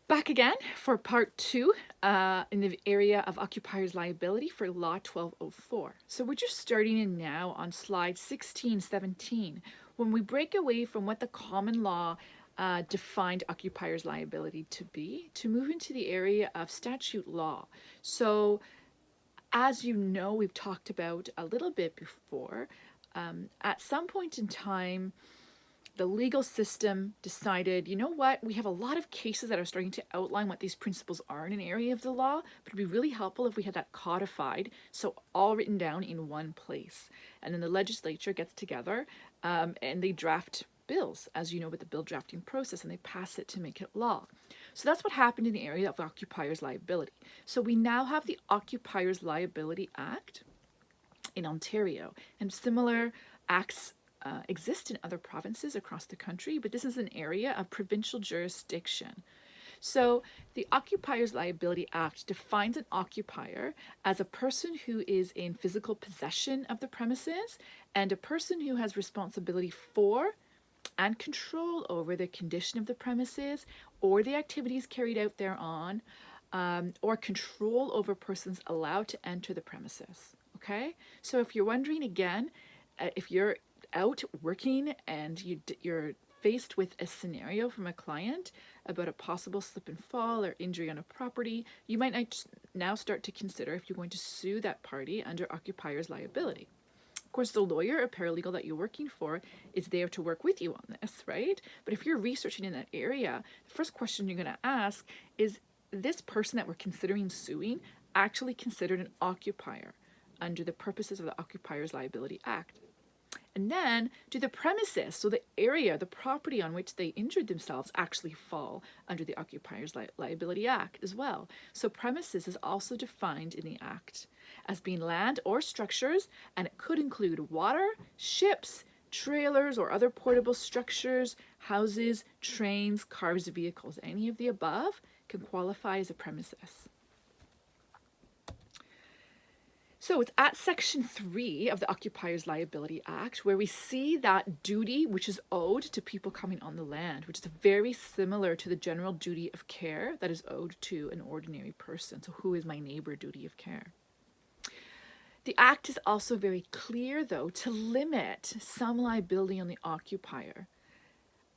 Back again for part 2 in the area of occupiers liability for Law 1204. So we're just starting in now on slide 1617 when we break away from what the common law defined occupiers liability to be to move into the area of statute law. So as you know, we've talked about a little bit before, at some point in time, the legal system decided, you know what, we have a lot of cases that are starting to outline what these principles are in an area of the law, but it'd be really helpful if we had that codified, so all written down in one place. And then the legislature gets together and they draft bills, as you know, with the bill drafting process, and they pass it to make it law. So that's what happened in the area of occupiers liability. So we now have the Occupiers Liability Act in Ontario, and similar acts exist in other provinces across the country, but this is an area of provincial jurisdiction. So the Occupiers Liability Act defines an occupier as a person who is in physical possession of the premises and a person who has responsibility for and control over the condition of the premises or the activities carried out thereon, or control over persons allowed to enter the premises. Okay, so if you're wondering again, if you're out working and you're faced with a scenario from a client about a possible slip and fall or injury on a property, you might now start to consider if you're going to sue that party under occupiers liability. Of course, the lawyer or paralegal that you're working for is there to work with you on this, right? But if you're researching in that area, the first question you're going to ask is this person that we're considering suing actually considered an occupier under the purposes of the Occupiers Liability Act? And then, do the premises, so the area, the property on which they injured themselves, actually fall under the Occupiers Liability Act as well? So premises is also defined in the Act as being land or structures, and it could include water, ships, trailers or other portable structures, houses, trains, cars, vehicles. Any of the above can qualify as a premises. So it's at Section 3 of the Occupiers Liability Act where we see that duty which is owed to people coming on the land, which is very similar to the general duty of care that is owed to an ordinary person. So who is my neighbor duty of care? The Act is also very clear, though, to limit some liability on the occupier.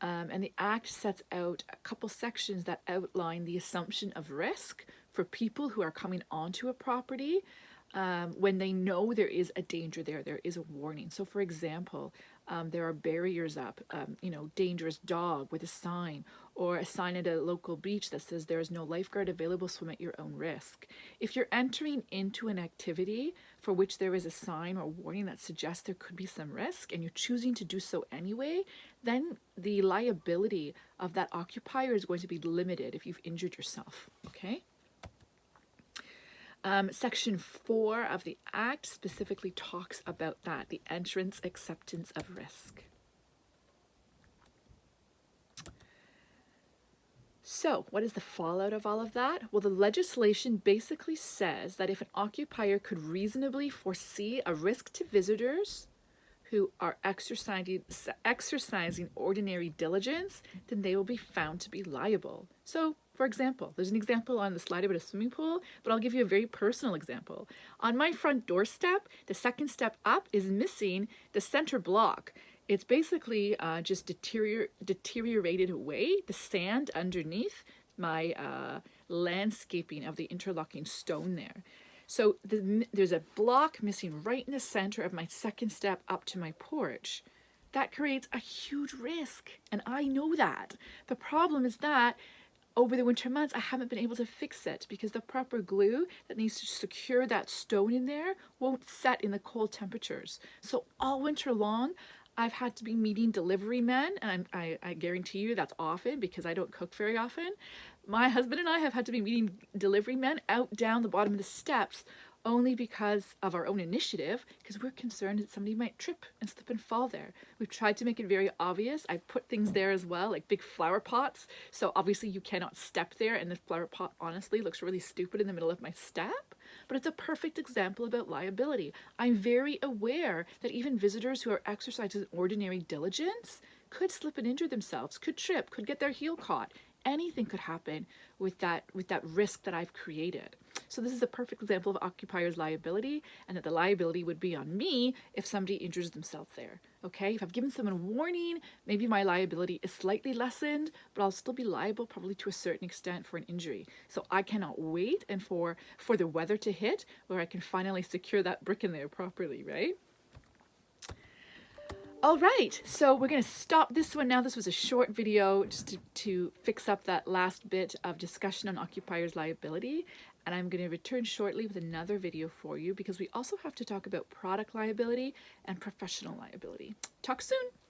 And the Act sets out a couple sections that outline the assumption of risk for people who are coming onto a property when they know there is a danger there is a warning. So for example, there are barriers up, dangerous dog with a sign, or a sign at a local beach that says there is no lifeguard available, swim at your own risk. If you're entering into an activity for which there is a sign or warning that suggests there could be some risk and you're choosing to do so anyway, then the liability of that occupier is going to be limited if you've injured yourself, okay? Section 4 of the Act specifically talks about that, the entrance acceptance of risk. So, what is the fallout of all of that? Well, the legislation basically says that if an occupier could reasonably foresee a risk to visitors who are exercising ordinary diligence, then they will be found to be liable. So, for example, there's an example on the slide about a swimming pool, but I'll give you a very personal example. On my front doorstep, the second step up is missing the center block. It's basically just deteriorated away, the sand underneath my landscaping of the interlocking stone there. So there's a block missing right in the center of my second step up to my porch. That creates a huge risk, and I know that. The problem is that over the winter months, I haven't been able to fix it because the proper glue that needs to secure that stone in there won't set in the cold temperatures. So all winter long, I've had to be meeting delivery men, and I guarantee you that's often because I don't cook very often. My husband and I have had to be meeting delivery men out down the bottom of the steps only because of our own initiative, because we're concerned that somebody might trip and slip and fall there. We've tried to make it very obvious. I put things there as well, like big flower pots. So obviously you cannot step there, and the flower pot honestly looks really stupid in the middle of my step. But it's a perfect example about liability. I'm very aware that even visitors who are exercising ordinary diligence could slip and injure themselves, could trip, could get their heel caught anything could happen with that risk that I've created. So this is a perfect example of occupier's liability, and that the liability would be on me if somebody injures themselves there. Okay, if I've given someone a warning, maybe my liability is slightly lessened, but I'll still be liable probably to a certain extent for an injury. So I cannot wait and for the weather to hit where I can finally secure that brick in there properly, right? All right, so we're going to stop this one now. This was a short video just to fix up that last bit of discussion on occupier's liability. And I'm going to return shortly with another video for you because we also have to talk about product liability and professional liability. Talk soon.